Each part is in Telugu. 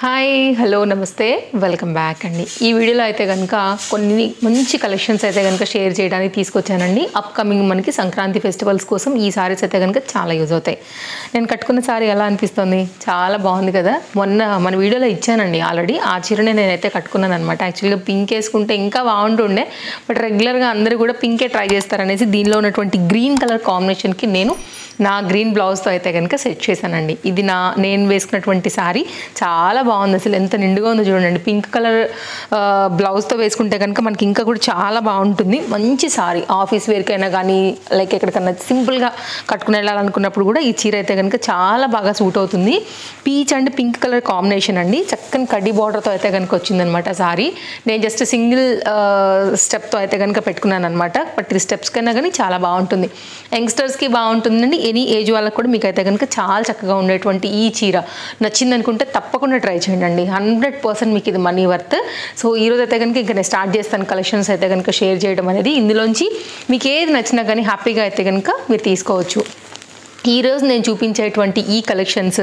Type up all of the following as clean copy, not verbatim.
హాయ్ హలో నమస్తే వెల్కమ్ బ్యాక్ అండి. ఈ వీడియోలో అయితే కనుక కొన్ని మంచి కలెక్షన్స్ అయితే కనుక షేర్ చేయడానికి తీసుకొచ్చానండి. అప్కమింగ్ మనకి సంక్రాంతి ఫెస్టివల్స్ కోసం ఈ సారీస్ అయితే కనుక చాలా యూజ్ అవుతాయి. నేను కట్టుకున్న సారీ ఎలా అనిపిస్తుంది? చాలా బాగుంది కదా. మొన్న మన వీడియోలో ఇచ్చానండి ఆల్రెడీ. ఆ చీరనే నేనైతే కట్టుకున్నాను అనమాట. యాక్చువల్గా పింక్ వేసుకుంటే ఇంకా బాగుంటుండే, బట్ రెగ్యులర్గా అందరూ కూడా పింకే ట్రై చేస్తారనేసి దీనిలో ఉన్నటువంటి గ్రీన్ కలర్ కాంబినేషన్కి నేను నా గ్రీన్ బ్లౌజ్తో అయితే కనుక సెట్ చేశానండి. ఇది నేను వేసుకున్నటువంటి సారీ చాలా బాగుంది. అసలు ఎంత నిండుగా ఉందో చూడండి. పింక్ కలర్ బ్లౌజ్తో వేసుకుంటే కనుక మనకి ఇంకా కూడా చాలా బాగుంటుంది. మంచి సారీ ఆఫీస్ వేర్కైనా కానీ లైక్ ఎక్కడికన్నా సింపుల్గా కట్టుకుని వెళ్ళాలనుకున్నప్పుడు కూడా ఈ చీర అయితే కనుక చాలా బాగా సూట్ అవుతుంది. Peach and pink colour combination అండి. చక్కని కడ్డీ బార్డర్తో అయితే కనుక వచ్చిందనమాట సారీ. నేను జస్ట్ సింగిల్ స్టెప్తో అయితే కనుక పెట్టుకున్నాను అనమాట. బట్ 3 స్టెప్స్ కన్నా కానీ చాలా బాగుంటుంది. యంగ్స్టర్స్కి బాగుంటుందండి. ఎనీ ఏజ్ వాళ్ళకి కూడా మీకు అయితే కనుక చాలా చక్కగా ఉండేటువంటి ఈ చీర నచ్చింది అనుకుంటే తప్పకుండా ట్రై చేయండి. 100% మీకు ఇది మనీ వర్త్. సో ఈరోజు అయితే కనుక ఇంకా నేను స్టార్ట్ చేస్తాను కలెక్షన్స్ అయితే కనుక షేర్ చేయడం అనేది. ఇందులోంచి మీకు ఏది నచ్చినా కానీ హ్యాపీగా అయితే కనుక మీరు తీసుకోవచ్చు. ఈరోజు నేను చూపించేటువంటి ఈ కలెక్షన్స్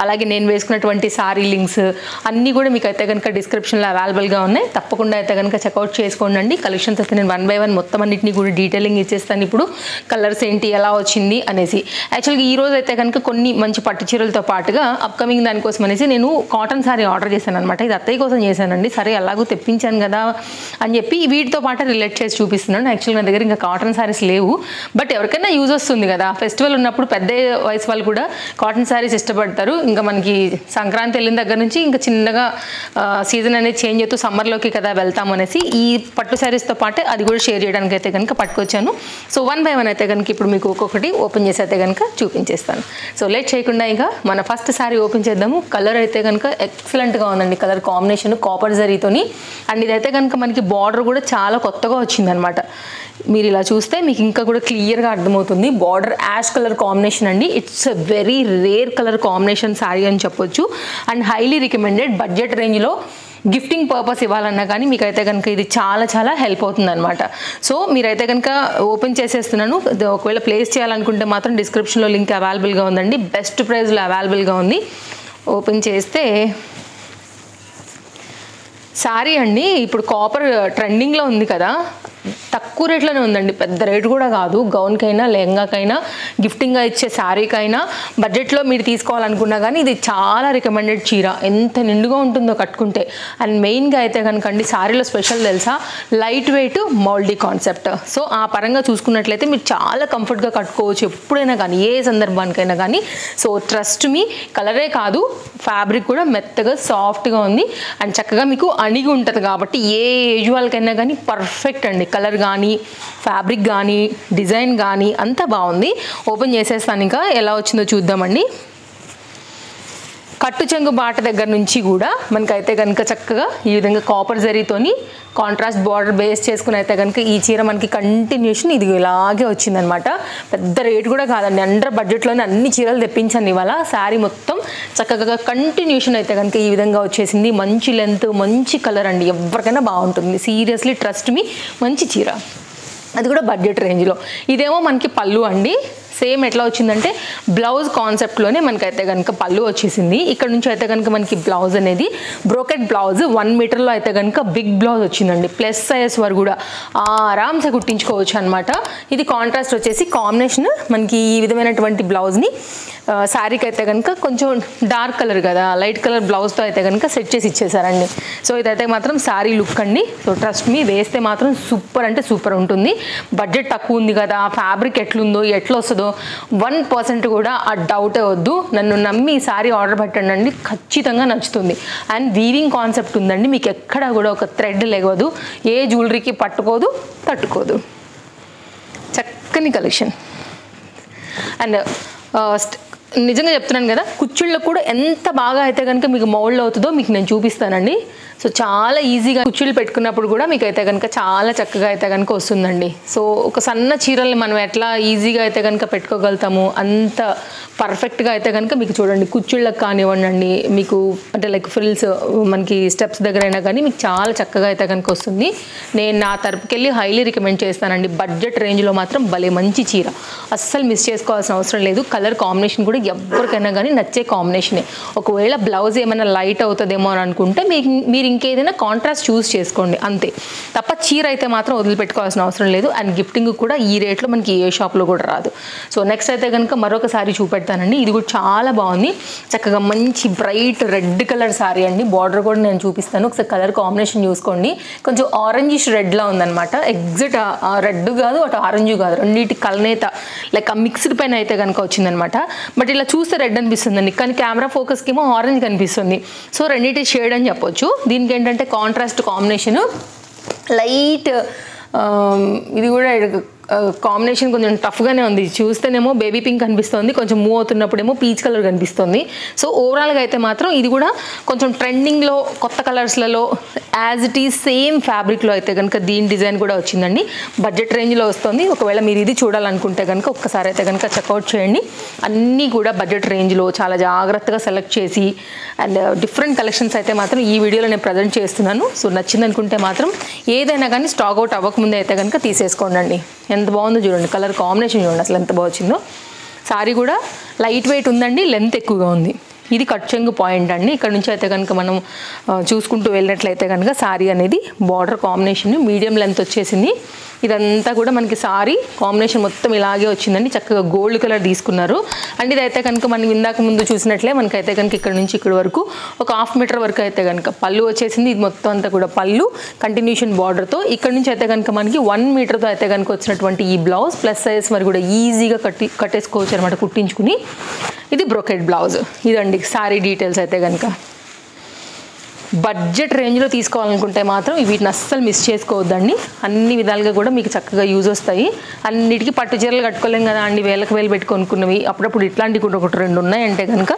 అలాగే నేను వేసుకున్నటువంటి సారీ లింక్స్ అన్నీ కూడా మీకు అయితే కనుక డిస్క్రిప్షన్లో అవైలబుల్గా ఉన్నాయి. తప్పకుండా అయితే కనుక చెక్అవుట్ చేసుకోండి. కలెక్షన్స్ అయితే నేను 1 by 1 మొత్తం అన్నింటినీ కూడా డీటెయిలింగ్ ఇచ్చేస్తాను. ఇప్పుడు కలర్స్ ఏంటి ఎలా వచ్చింది అనేసి. యాక్చువల్గా ఈరోజు అయితే కనుక కొన్ని మంచి పట్టు చీరలతో పాటుగా అప్కమింగ్ దానికోసం అనేసి నేను కాటన్ సారీ ఆర్డర్ చేశాను అనమాట. ఇది అత్తయ్య కోసం చేశానండి. సరే ఎలాగో తెప్పించాను కదా అని చెప్పి వీటితో పాటు రిలేట్ చేసి చూపిస్తున్నాను. యాక్చువల్గా నా దగ్గర ఇంకా కాటన్ సారీస్ లేవు, బట్ ఎవరికైనా యూజ్ వస్తుంది కదా. ఫెస్టివల్ ఉన్నప్పుడు పెద్ద వయసు వాళ్ళు కూడా కాటన్ శారీస్ ఇష్టపడతారు. ఇంకా మనకి సంక్రాంతి వెళ్ళిన దగ్గర నుంచి ఇంకా చిన్నగా సీజన్ అనేది చేంజ్ అవుతూ సమ్మర్లోకి కదా వెళ్తాం అనేసి ఈ పట్టు శారీస్తో పాటే అది కూడా షేర్ చేయడానికి అయితే కనుక పట్టుకొచ్చాను. సో 1 by 1 అయితే కనుక ఇప్పుడు మీకు ఒక్కొక్కటి ఓపెన్ చేసి అయితే కనుక చూపించేస్తాను. సో లేట్ చేయకుండా ఇక మన ఫస్ట్ శారీ ఓపెన్ చేద్దాము. కలర్ అయితే కనుక ఎక్సలెంట్గా ఉందండి. కలర్ కాంబినేషన్ కాపర్ జరీతోని. అండ్ ఇదైతే కనుక మనకి బార్డర్ కూడా చాలా కొత్తగా వచ్చిందనమాట. మీరు ఇలా చూస్తే మీకు ఇంకా కూడా క్లియర్గా అర్థమవుతుంది. బార్డర్ యాష్ కలర్ కాంబినేషన్ అండి. It's a very rare colour combination sari అని చెప్పొచ్చు. And highly recommended. బడ్జెట్ రేంజ్లో గిఫ్టింగ్ పర్పస్ ఇవ్వాలన్నా కానీ మీకైతే కనుక ఇది చాలా చాలా హెల్ప్ అవుతుంది అనమాట. సో మీరైతే కనుక ఓపెన్ చేసేస్తున్నాను. ఒకవేళ ప్లేస్ చేయాలనుకుంటే మాత్రం డిస్క్రిప్షన్లో లింక్ అవైలబుల్గా ఉందండి. బెస్ట్ ప్రైస్లో అవైలబుల్గా ఉంది. ఓపెన్ చేస్తే సారీ అండి ఇప్పుడు కాపర్ ట్రెండింగ్లో ఉంది కదా, తక్కువ రేట్లోనే ఉందండి. పెద్ద రేటు కూడా కాదు. గౌన్కైనా లెహంగాకైనా గిఫ్టింగ్గా ఇచ్చే శారీకైనా బడ్జెట్లో మీరు తీసుకోవాలనుకున్నా కానీ ఇది చాలా రికమెండెడ్ చీర. ఎంత నిండుగా ఉంటుందో కట్టుకుంటే. అండ్ మెయిన్గా అయితే కనుక అండి శారీలో స్పెషల్ తెలుసా, లైట్ వెయిట్ మౌల్డీ కాన్సెప్ట్. సో ఆ పరంగా చూసుకున్నట్లయితే మీరు చాలా కంఫర్ట్గా కట్టుకోవచ్చు ఎప్పుడైనా కానీ, ఏ సందర్భానికైనా కానీ. సో ట్రస్ట్ మీ, కలరే కాదు ఫ్యాబ్రిక్ కూడా మెత్తగా సాఫ్ట్గా ఉంది. అండ్ చక్కగా మీకు అణిగి ఉంటుంది కాబట్టి ఏ ఏజ్ వాళ్ళకైనా కానీ పర్ఫెక్ట్ అండి. కలర్ కానీ ఫ్యాబ్రిక్ కానీ డిజైన్ కానీ అంతా బాగుంది. ఓపెన్ చేసేస్తాను. ఇంకా ఎలా వచ్చిందో చూద్దామండి. కట్టు చెంగు బాట దగ్గర నుంచి కూడా మనకైతే కనుక చక్కగా ఈ విధంగా కాపర్ జరీతోని కాంట్రాస్ట్ బార్డర్ బేస్ చేసుకుని అయితే కనుక ఈ చీర మనకి కంటిన్యూషన్ ఇది ఇలాగే వచ్చిందనమాట. పెద్ద రేటు కూడా కాదండి. అండర్ బడ్జెట్లోనే అన్ని చీరలు తెప్పించాను ఇవాళ. శారీ మొత్తం చక్కగా కంటిన్యూషన్ అయితే కనుక ఈ విధంగా వచ్చేసింది. మంచి లెంత్, మంచి కలర్ అండి. ఎవరికైనా బాగుంటుంది. సీరియస్లీ ట్రస్ట్ మీ, మంచి చీర, అది కూడా బడ్జెట్ రేంజ్లో. ఇదేమో మనకి పళ్ళు అండి. సేమ్ ఎట్లా వచ్చిందంటే బ్లౌజ్ కాన్సెప్ట్లోనే మనకైతే కనుక పళ్ళు వచ్చేసింది. ఇక్కడ నుంచి అయితే కనుక మనకి బ్లౌజ్ అనేది బ్రోకెట్ బ్లౌజ్ 1 మీటర్లో అయితే కనుక బిగ్ బ్లౌజ్ వచ్చిందండి. ప్లస్ సైజ్ వరకు కూడా ఆరామ్సే కుట్టించుకోవచ్చు అనమాట. ఇది కాంట్రాస్ట్ వచ్చేసి కాంబినేషన్ మనకి ఈ విధమైనటువంటి బ్లౌజ్ని శారీకి అయితే కనుక కొంచెం డార్క్ కలర్ కదా, లైట్ కలర్ బ్లౌజ్తో అయితే కనుక సెట్ చేసి ఇచ్చేసారండి. సో ఇదైతే మాత్రం శారీ లుక్ అండి. సో ట్రస్ట్ మీ, వేస్తే మాత్రం సూపర్ అంటే సూపర్ ఉంటుంది. బడ్జెట్ తక్కువ ఉంది కదా, ఫ్యాబ్రిక్ ఎట్లుందో ఎట్లా వస్తుందో 1% కూడా ఆ డౌటే వద్దు. నన్ను నమ్మి ఈ శారీ ఆర్డర్ పెట్టండి, ఖచ్చితంగా నచ్చుతుంది. అండ్ వీవింగ్ కాన్సెప్ట్ ఉందండి. మీకు ఎక్కడా కూడా ఒక థ్రెడ్ లేవదు, ఏ జ్యువెలరీకి పట్టుకోదు, తట్టుకోదు. చక్కని కలెక్షన్. అండ్ నిజంగా చెప్తున్నాను కదా, కుచ్చుళ్ళకు కూడా ఎంత బాగా అయితే కనుక మీకు మౌల్డ్ అవుతుందో మీకు నేను చూపిస్తానండి. సో చాలా ఈజీగా కుచ్చుళ్ళు పెట్టుకున్నప్పుడు కూడా మీకు అయితే కనుక చాలా చక్కగా అయితే కనుక వస్తుందండి. సో ఒక సన్న చీరల్ని మనం ఎట్లా ఈజీగా అయితే కనుక పెట్టుకోగలుగుతాము అంత పర్ఫెక్ట్గా అయితే కనుక మీకు చూడండి. కుచ్చుళ్ళకి కానివ్వండి, మీకు అంటే లైక్ ఫ్రిల్స్ మనకి స్టెప్స్ దగ్గర అయినా కానీ మీకు చాలా చక్కగా అయితే కనుక వస్తుంది. నేను నా తరపుకెళ్ళి హైలీ రికమెండ్ చేస్తానండి. బడ్జెట్ రేంజ్లో మాత్రం భలే మంచి చీర, అస్సలు మిస్ చేసుకోవాల్సిన అవసరం లేదు. కలర్ కాంబినేషన్ కూడా ఎవరికైనా కానీ నచ్చే కాంబినేషనే. ఒకవేళ బ్లౌజ్ ఏమైనా లైట్ అవుతుందేమో అని అనుకుంటే మీరు ఇంకేదైనా కాంట్రాస్ట్ చూస్ చేసుకోండి అంతే తప్ప చీర అయితే మాత్రం వదిలిపెట్టుకోవాల్సిన అవసరం లేదు. అండ్ గిఫ్టింగ్ కూడా ఈ రేట్లో మనకి ఏ షాప్లో కూడా రాదు. సో నెక్స్ట్ అయితే కనుక మరొక సారీ చూపెడతానండి. ఇది కూడా చాలా బాగుంది, చక్కగా మంచి బ్రైట్ రెడ్ కలర్ సారీ అండి. బార్డర్ కూడా నేను చూపిస్తాను, ఒకసారి కలర్ కాంబినేషన్ చూసుకోండి. కొంచెం ఆరెంజిష్ రెడ్లా ఉందన్నమాట. ఎగ్జాక్ట్ రెడ్ కాదు అటు ఆరెంజ్ కాదు, రెండింటి కలనేత లైక్ ఆ మిక్స్డ్ పైన అయితే కనుక వచ్చిందనమాట. బట్ ఇలా చూస్తే రెడ్ అనిపిస్తుందండి, కానీ కెమెరా ఫోకస్కి ఏమో ఆరెంజ్ కనిపిస్తుంది. సో రెండింటి షేడ్ అని చెప్పొచ్చు. దీనికి ఏంటంటే కాంట్రాస్ట్ కాంబినేషను లైట్, ఇది కూడా కాంబినేషన్ కొంచెం టఫ్గానే ఉంది. చూస్తేనేమో బేబీ పింక్ కనిపిస్తుంది, కొంచెం మూవ్ అవుతున్నప్పుడేమో పీచ్ కలర్ కనిపిస్తుంది. సో ఓవరాల్గా అయితే మాత్రం ఇది కూడా కొంచెం ట్రెండింగ్లో కొత్త కలర్స్లలో యాజ్ ఇట్ ఈజ్ సేమ్ ఫ్యాబ్రిక్లో అయితే కనుక దీని డిజైన్ కూడా వచ్చిందండి. బడ్జెట్ రేంజ్లో వస్తుంది. ఒకవేళ మీరు ఇది చూడాలనుకుంటే కనుక ఒక్కసారి అయితే కనుక చెక్అవుట్ చేయండి. అన్నీ కూడా బడ్జెట్ రేంజ్లో చాలా జాగ్రత్తగా సెలెక్ట్ చేసి అండ్ డిఫరెంట్ కలెక్షన్స్ అయితే మాత్రం ఈ వీడియోలో నేను ప్రజెంట్ చేస్తున్నాను. సో నచ్చింది అనుకుంటే మాత్రం ఏదైనా కానీ స్టాక్ అవుట్ అవ్వకముందే అయితే కనుక తీసేసుకోండి. ఎంత బాగుందో చూడండి, కలర్ కాంబినేషన్ చూడండి అసలు ఎంత బాగా వచ్చిందో. సారీ కూడా లైట్ వెయిట్ ఉందండి, లెంత్ ఎక్కువగా ఉంది. ఇది కట్ చెంగు పాయింట్ అండి. ఇక్కడ నుంచి అయితే కనుక మనం చూసుకుంటూ వెళ్ళినట్లయితే కనుక సారీ అనేది బార్డర్ కాంబినేషన్ మీడియం లెంత్ వచ్చేసింది. ఇదంతా కూడా మనకి సారీ కాంబినేషన్ మొత్తం ఇలాగే వచ్చిందండి. చక్కగా గోల్డ్ కలర్ తీసుకున్నారు. అండ్ ఇదైతే కనుక మనం ఇందాక ముందు చూసినట్లే మనకైతే కనుక ఇక్కడ నుంచి ఇక్కడ వరకు ఒక 1/2 మీటర్ వరకు అయితే కనుక పళ్ళు వచ్చేసింది. ఇది మొత్తం అంతా కూడా పళ్ళు కంటిన్యూషన్ బార్డర్తో. ఇక్కడ నుంచి అయితే కనుక మనకి 1 మీటర్తో అయితే కనుక వచ్చినటువంటి ఈ బ్లౌజ్ ప్లస్ సైజ్ మరి కూడా ఈజీగా కట్టేసుకోవచ్చు అనమాట కుట్టించుకుని. ఇది బ్రోకెట్ బ్లౌజ్. ఇదండి సారీ డీటెయిల్స్ అయితే కనుక. బడ్జెట్ రేంజ్లో తీసుకోవాలనుకుంటే మాత్రం వీటిని అస్సలు మిస్ చేసుకోవద్దండి. అన్ని విధాలుగా కూడా మీకు చక్కగా యూజ్ వస్తాయి. అన్నిటికీ పట్టు చీరలు కట్టుకోలేం కదా అండి, వేలకు వేలు పెట్టుకొనుకున్నవి. అప్పుడప్పుడు ఇట్లాంటివి కూడా ఒకటి రెండు ఉన్నాయంటే కనుక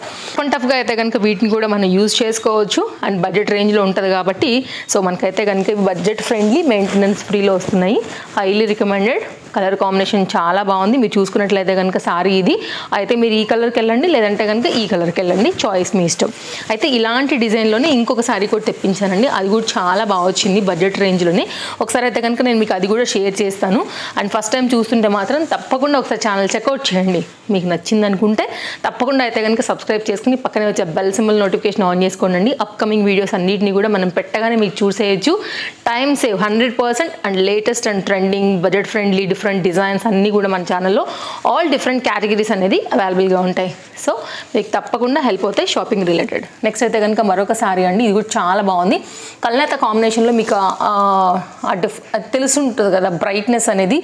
టఫ్గా అయితే కనుక వీటిని కూడా మనం యూజ్ చేసుకోవచ్చు. అండ్ బడ్జెట్ రేంజ్లో ఉంటుంది కాబట్టి సో మనకైతే కనుక బడ్జెట్ ఫ్రెండ్లీ, మెయింటెనెన్స్ ఫ్రీలో వస్తున్నాయి. Highly recommended. కలర్ కాంబినేషన్ చాలా బాగుంది. మీరు చూసుకున్నట్లయితే కనుక సారీ ఇది అయితే మీరు ఈ కలర్కి వెళ్ళండి, లేదంటే కనుక ఈ కలర్కి వెళ్ళండి, చాయిస్ మీ ఇష్టం. అయితే ఇలాంటి డిజైన్లోనే ఇంకొక సారీ కూడా తెప్పించానండి. అది కూడా చాలా బాగా వచ్చింది బడ్జెట్ రేంజ్లోనే. ఒకసారి అయితే కనుక నేను మీకు అది కూడా షేర్ చేస్తాను. అండ్ ఫస్ట్ టైం చూస్తుంటే మాత్రం తప్పకుండా ఒకసారి ఛానల్ చెక్అవుట్ చేయండి. మీకు నచ్చింది అనుకుంటే తప్పకుండా అయితే కనుక సబ్స్క్రైబ్ చేసుకుని పక్కనే వచ్చే బెల్ సింబల్ నోటిఫికేషన్ ఆన్ చేసుకోండి. అప్కమింగ్ వీడియోస్ అన్నిటిని కూడా మనం పెట్టగానే మీకు చూసేయచ్చు. Time save 100%. And latest and trending budget friendly different designs అన్నీ కూడా మన ఛానల్లో ఆల్ డిఫరెంట్ కేటగిరీస్ అనేది అవైలబుల్గా ఉంటాయి. సో మీకు తప్పకుండా హెల్ప్ అవుతాయి షాపింగ్ రిలేటెడ్. నెక్స్ట్ అయితే కనుక మరొక సారీ అండి. ఇది కూడా చాలా బాగుంది. కల్నేత కాంబినేషన్లో మీకు తెలుసుంటుంది కదా బ్రైట్నెస్ అనేది.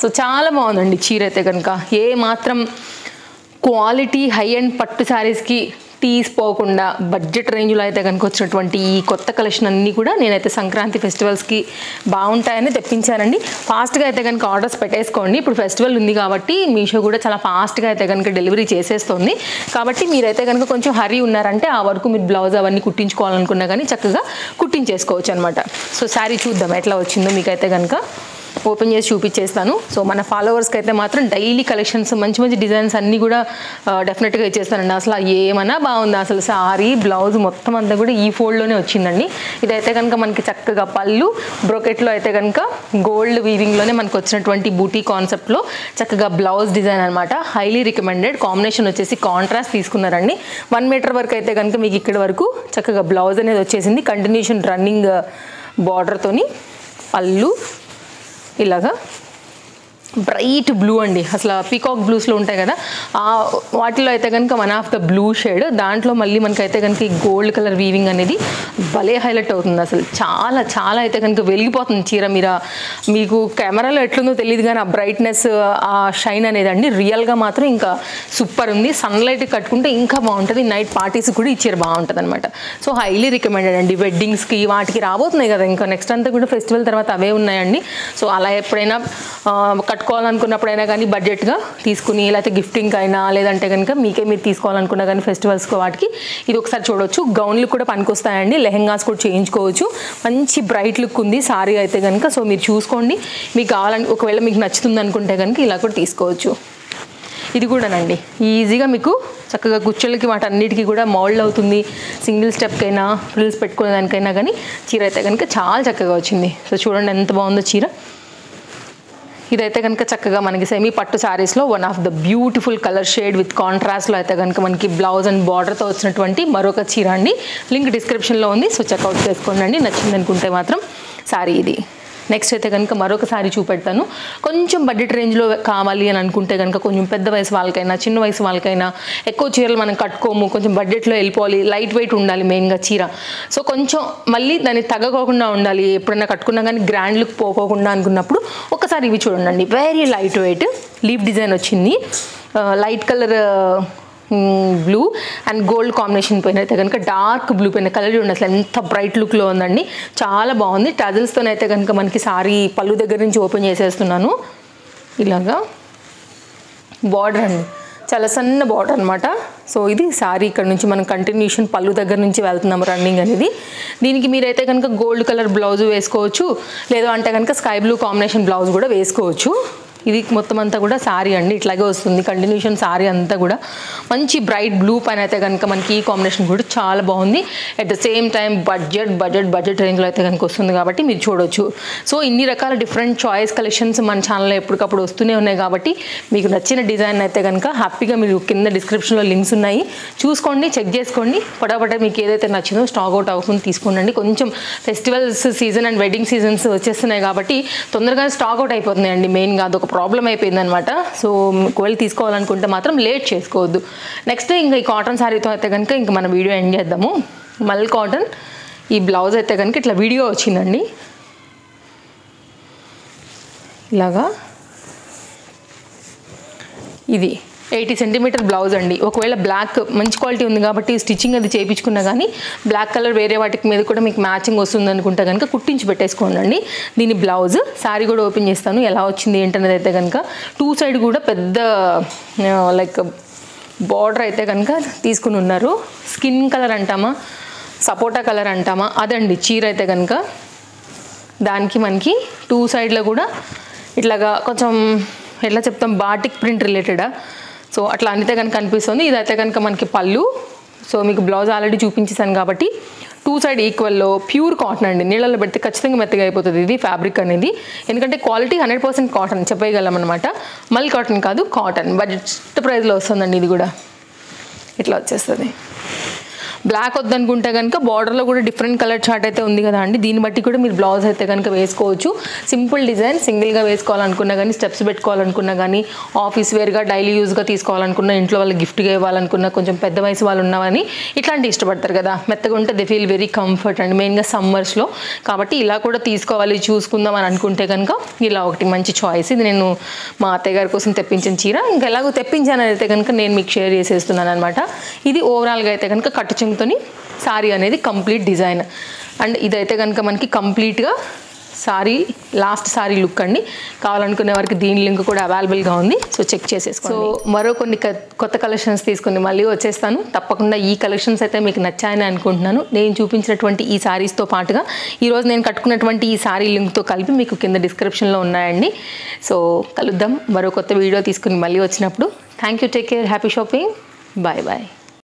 సో చాలా బాగుందండి చీర అయితే కనుక. ఏ మాత్రం క్వాలిటీ హై అండ్ పట్టు శారీస్కి తీసిపోకుండా బడ్జెట్ రేంజ్లో అయితే కనుక వచ్చినటువంటి ఈ కొత్త కలెక్షన్ అన్నీ కూడా నేనైతే సంక్రాంతి ఫెస్టివల్స్కి బాగుంటాయని తెప్పించానండి. ఫాస్ట్గా అయితే కనుక ఆర్డర్స్ పెట్టేసుకోండి. ఇప్పుడు ఫెస్టివల్ ఉంది కాబట్టి మీషో కూడా చాలా ఫాస్ట్గా అయితే కనుక డెలివరీ చేసేస్తుంది. కాబట్టి మీరైతే కనుక కొంచెం హరీ ఉన్నారంటే ఆ వరకు మీరు బ్లౌజ్ అవన్నీ కుట్టించుకోవాలనుకున్నా కానీ చక్కగా కుట్టించేసుకోవచ్చు అనమాట. సో శారీ చూద్దాం ఎట్లా వచ్చిందో మీకైతే కనుక ఓపెన్ చేసి చూపించేస్తాను. సో మన ఫాలోవర్స్కి అయితే మాత్రం డైలీ కలెక్షన్స్ మంచి మంచి డిజైన్స్ అన్నీ కూడా డెఫినెట్గా ఇచ్చేస్తానండి. అసలు ఏమన్నా బాగుంది. అసలు సారీ బ్లౌజ్ మొత్తం అంతా కూడా ఈ ఫోల్డ్లోనే వచ్చిందండి. ఇదైతే కనుక మనకి చక్కగా పళ్ళు బ్రోకెట్లో అయితే కనుక గోల్డ్ వీవింగ్లోనే మనకు వచ్చినటువంటి బూటీ కాన్సెప్ట్లో చక్కగా బ్లౌజ్ డిజైన్ అనమాట. Highly recommended. కాంబినేషన్ వచ్చేసి కాంట్రాస్ట్ తీసుకున్నారండి. 1 మీటర్ వరకు అయితే కనుక మీకు ఇక్కడ వరకు చక్కగా బ్లౌజ్ అనేది వచ్చేసింది. కంటిన్యూషన్ రన్నింగ్ బార్డర్తోని పళ్ళు ఇలాగా బ్రైట్ బ్లూ అండి. అసలు పీకాక్ బ్లూస్లో ఉంటాయి కదా వాటిలో అయితే కనుక one of the blue shade. దాంట్లో మళ్ళీ మనకైతే కనుక ఈ గోల్డ్ కలర్ వీవింగ్ అనేది భలే హైలైట్ అవుతుంది. అసలు చాలా చాలా అయితే కనుక వెలిగిపోతుంది చీర. మీకు కెమెరాలో ఎట్లుందో తెలియదు కానీ ఆ బ్రైట్నెస్ ఆ షైన్ అనేది అండి రియల్గా మాత్రం ఇంకా సూపర్ ఉంది. సన్లైట్ కట్టుకుంటే ఇంకా బాగుంటుంది. నైట్ పార్టీస్ కూడా ఈ చీర బాగుంటుంది అనమాట. సో హైలీ రికమెండెడ్ అండి. వెడ్డింగ్స్కి వాటికి రాబోతున్నాయి కదా ఇంకా నెక్స్ట్ అంతా కూడా ఫెస్టివల్ తర్వాత అవే ఉన్నాయండి. సో అలా ఎప్పుడైనా కట్టుకోవాలనుకున్నప్పుడైనా కానీ బడ్జెట్గా తీసుకుని లేకపోతే గిఫ్టింగ్ అయినా లేదంటే కనుక మీరు తీసుకోవాలనుకున్నా కానీ ఫెస్టివల్స్కి వాటికి ఇది ఒకసారి చూడవచ్చు. గౌన్లు కూడా పనికొస్తాయండి. లెహెంగాస్ కూడా చేయించుకోవచ్చు. మంచి బ్రైట్ లుక్ ఉంది సారీ అయితే కనుక. సో మీరు చూసుకోండి. మీకు కావాలని ఒకవేళ మీకు నచ్చుతుంది అనుకుంటే కనుక ఇలా కూడా తీసుకోవచ్చు. ఇది కూడానండి ఈజీగా మీకు చక్కగా కుచ్చులకి వాటన్నిటికీ కూడా మోల్డ్ అవుతుంది. సింగిల్ స్టెప్కైనా ఫ్రిల్స్ పెట్టుకునే దానికైనా కానీ చీర అయితే కనుక చాలా చక్కగా వచ్చింది. సో చూడండి ఎంత బాగుందో చీర. ఇదైతే కనుక చక్కగా మనకి సెమీ పట్టు శారీస్లో one of the beautiful colour shade with కాంట్రాస్ట్లో అయితే కనుక మనకి బ్లౌజ్ అండ్ బార్డర్తో వచ్చినటువంటి మరొక చీర అండి. లింక్ డిస్క్రిప్షన్లో ఉంది, సో చెక్అవుట్ చేసుకోండి అండి. నచ్చింది అనుకుంటే మాత్రం శారీ ఇది. నెక్స్ట్ అయితే కనుక మరొక శారీ చూపెడతాను. కొంచెం బడ్జెట్ రేంజ్లో కావాలి అని అనుకుంటే కనుక కొంచెం పెద్ద వయసు వాళ్ళకైనా చిన్న వయసు వాళ్ళకైనా ఎక్కువ చీరలు మనం కట్టుకోము, కొంచెం బడ్జెట్లో వెళ్ళిపోవాలి, లైట్ వెయిట్ ఉండాలి మెయిన్గా చీర. సో కొంచెం మళ్ళీ దాన్ని తగ్గకోకుండా ఉండాలి, ఎప్పుడైనా కట్టుకున్నా కానీ గ్రాండ్ లుక్ పోకోకుండా అనుకున్నప్పుడు ఒకసారి ఇవి చూడండి. Very light weight leaf design వచ్చింది, light colour blue and gold combination పైన అయితే కనుక డార్క్ బ్లూ పైన కలర్ చూడండి అసలు ఎంత బ్రైట్ లుక్లో ఉందండి. చాలా బాగుంది. టజల్స్తోనైతే కనుక మనకి సారీ పళ్ళు దగ్గర నుంచి ఓపెన్ చేసేస్తున్నాను. ఇలాగా బార్డర్ అండి, చాలా సన్న బార్డర్ అనమాట. సో ఇది సారీ ఇక్కడ నుంచి మనం కంటిన్యూషన్ పళ్ళు దగ్గర నుంచి వెళ్తున్నాము రన్నింగ్ అనేది. దీనికి మీరైతే కనుక గోల్డ్ కలర్ బ్లౌజ్ వేసుకోవచ్చు, లేదు అంటే కనుక స్కై బ్లూ కాంబినేషన్ బ్లౌజ్ కూడా వేసుకోవచ్చు. ఇది మొత్తం అంతా కూడా సారీ అండి, ఇట్లాగే వస్తుంది కంటిన్యూషన్ సారీ అంతా కూడా. మంచి బ్రైట్ బ్లూ పైన అయితే కనుక మనకి ఈ కాంబినేషన్ కూడా చాలా బాగుంది. At the same time budget రేంజ్లో అయితే కనుక వస్తుంది కాబట్టి మీరు చూడొచ్చు. సో ఇన్ని రకాల డిఫరెంట్ చాయిస్ కలెక్షన్స్ మన ఛానల్లో ఎప్పటికప్పుడు వస్తూనే ఉన్నాయి కాబట్టి మీకు నచ్చిన డిజైన్ అయితే కనుక హ్యాపీగా మీరు కింద డిస్క్రిప్షన్లో లింక్స్ ఉన్నాయి, చూసుకోండి, చెక్ చేసుకోండి. పటాపట మీకు ఏదైతే నచ్చిందో స్టాక్ అవుట్ అవ్వకుండా తీసుకోండి. కొంచెం festivals season and wedding seasons వచ్చేస్తున్నాయి కాబట్టి తొందరగా స్టాక్ అవుట్ అయిపోతున్నాయండి. మెయిన్గా అదొక ప్రాబ్లం అయిపోయిందనమాట. సో ఒకవేళ తీసుకోవాలనుకుంటే మాత్రం లేట్ చేసుకోవద్దు. నెక్స్ట్ ఇంకా ఈ కాటన్ శారీతో అయితే కనుక ఇంకా మన వీడియో ఎండ్ చేద్దాము. మల్ కాటన్ ఈ బ్లౌజ్ అయితే కనుక ఇట్లా వీడియో వచ్చిందండి. ఇలాగా ఇది 80 సెంటీమీటర్ బ్లౌజ్ అండి. ఒకవేళ బ్లాక్ మంచి క్వాలిటీ ఉంది కాబట్టి స్టిచ్చింగ్ అది చేయించుకున్నా కానీ బ్లాక్ కలర్ వేరే వాటికి మీద కూడా మీకు మ్యాచింగ్ వస్తుంది అనుకుంటే కనుక కుట్టించి పెట్టేసుకోండి. దీని బ్లౌజ్ శారీ కూడా ఓపెన్ చేస్తాను ఎలా వచ్చింది ఏంటనేది. అయితే కనుక 2 సైడ్ కూడా పెద్ద లైక్ బార్డర్ అయితే కనుక తీసుకుని ఉన్నారు. స్కిన్ కలర్ అంటామా సపోటా కలర్ అంటామా అదండి చీర అయితే కనుక. దానికి మనకి 2 సైడ్లో కూడా ఇట్లాగా కొంచెం ఎట్లా చెప్తాం బాటిక్ ప్రింట్ రిలేటెడా, సో అట్లా అనితే కనుక కనిపిస్తుంది. ఇదైతే కనుక మనకి పళ్ళు. సో మీకు బ్లౌజ్ ఆల్రెడీ చూపించేసాను కాబట్టి 2 సైడ్ ఈక్వల్లో ప్యూర్ కాటన్ అండి. నీళ్ళలో పెడితే ఖచ్చితంగా మెత్తగా అయిపోతుంది ఇది ఫ్యాబ్రిక్ అనేది, ఎందుకంటే క్వాలిటీ 100% కాటన్ చెప్పగలం అనమాట. మల్ కాటన్ కాదు, కాటన్ బడ్జెట్ ప్రైస్లో వస్తుందండి. ఇది కూడా ఇట్లా వచ్చేస్తుంది. బ్లాక్ వద్దనుకుంటే కనుక బార్డర్లో కూడా డిఫరెంట్ కలర్ చార్ట్ అయితే ఉంది కదా అండి, దీన్ని బట్టి కూడా మీరు బ్లౌజ్ అయితే కనుక వేసుకోవచ్చు. సింపుల్ డిజైన్ సింగిల్గా వేసుకోవాలనుకున్నా కానీ, స్టెప్స్ పెట్టుకోవాలనుకున్నా కానీ, ఆఫీస్ వేర్గా డైలీ యూజ్గా తీసుకోవాలనుకున్నా, ఇంట్లో వాళ్ళకి గిఫ్ట్గా ఇవ్వాలనుకున్నా, కొంచెం పెద్ద వయసు వాళ్ళు ఉన్నవని ఇట్లాంటి ఇష్టపడతారు కదా, మెత్తగా ఉంటే దే ఫీల్ వెరీ కంఫర్ట్ అండి మెయిన్గా సమ్మర్స్లో. కాబట్టి ఇలా కూడా తీసుకోవాలి చూసుకుందాం అని అనుకుంటే కనుక ఇలా ఒకటి మంచి చాయిస్. ఇది నేను మా అత్తయ్య గారి కోసం తెప్పించిన చీర, ఇంకా ఎలాగో తెప్పించాను అయితే కనుక నేను మీకు షేర్ చేసేస్తున్నాను అనమాట. ఇది ఓవరాల్గా అయితే కనుక కట్టు చెంగుతోని సారీ అనేది కంప్లీట్ డిజైన్. అండ్ ఇదైతే కనుక మనకి కంప్లీట్గా సారీ లాస్ట్ సారీ లుక్ అండి. కావాలనుకునే వారికి దీని లింక్ కూడా అవైలబుల్గా ఉంది, సో చెక్ చేసేసుకోండి. సో మరో కొన్ని కొత్త కలెక్షన్స్ తీసుకొని మళ్ళీ వచ్చేస్తాను. తప్పకుండా ఈ కలెక్షన్స్ అయితే మీకు నచ్చాయని అనుకుంటున్నాను. నేను చూపించినటువంటి ఈ సారీస్తో పాటుగా ఈరోజు నేను కట్టుకున్నటువంటి ఈ సారీ లింక్తో కలిపి మీకు కింద డిస్క్రిప్షన్లో ఉన్నాయండి. సో కలుద్దాం మరో కొత్త వీడియో తీసుకుని మళ్ళీ వచ్చినప్పుడు. Thank you, take care, happy shopping, bye bye.